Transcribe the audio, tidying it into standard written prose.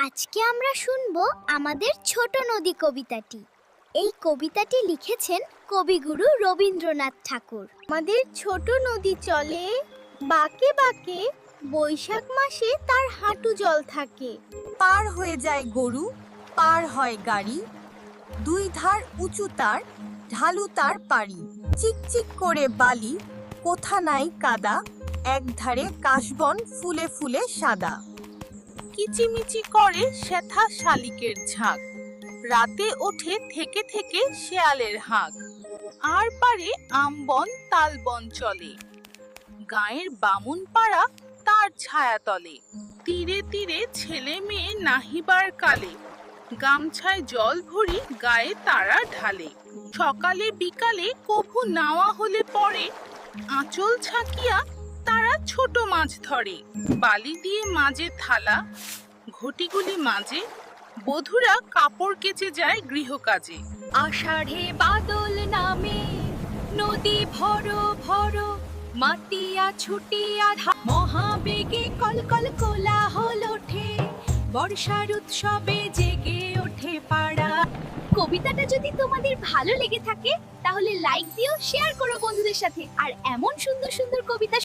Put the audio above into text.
আজকে আমরা শুনব আমাদের ছোট নদী কবিতাটি। এই কবিতাটি লিখেছেন কবিগুরু রবীন্দ্রনাথ ঠাকুর। আমাদের ছোট নদী চলে বাঁকে বাঁকে, বৈশাখ মাসে তার হাঁটু জল থাকে। পার হয়ে যায় গরু, পার হয় গাড়ি, দুই ধার উঁচু তার, ঢালু তার পাড়ি। চিকচিক করে বালি, কোথা নাই কাদা, এক ধারে কাশবন ফুলে ফুলে সাদা। কিচিমিচি করে সেথা শালিকের ঝাঁক, রাতে ওঠে থেকে থেকে শেয়ালের হাঁক। আর পারে আমবন তালবন চলে, গায়ের বামুন পাড়া তার ছায়া তলে। তীরে তীরে ছেলে মেয়ে নাহিবার কালে, গামছায় জল ভরি গায়ে তারা ঢালে। সকালে বিকালে কভু নাওয়া হলে পরে, আঁচল ছাকিয়া তারা ছোট মাছ ধরে। বালি দিয়ে মাঝে থালা, ঘটিগুলি মাঝে, বধূরা কাপড় কেচে যায় গৃহকাজে। আষাঢ়ে বাদল নামে, নদী ভরো ভরো, মাতিয়া ছুটিয়া মহাবেগে কলকল কোলাহল ওঠে, বর্ষার উৎসবে জেগে ওঠে পাড়া। কবিতাটা যদি তোমাদের ভালো লেগে থাকে তাহলে লাইক দিও, শেয়ার করো বন্ধুদের সাথে। আর এমন সুন্দর সুন্দর কবিতা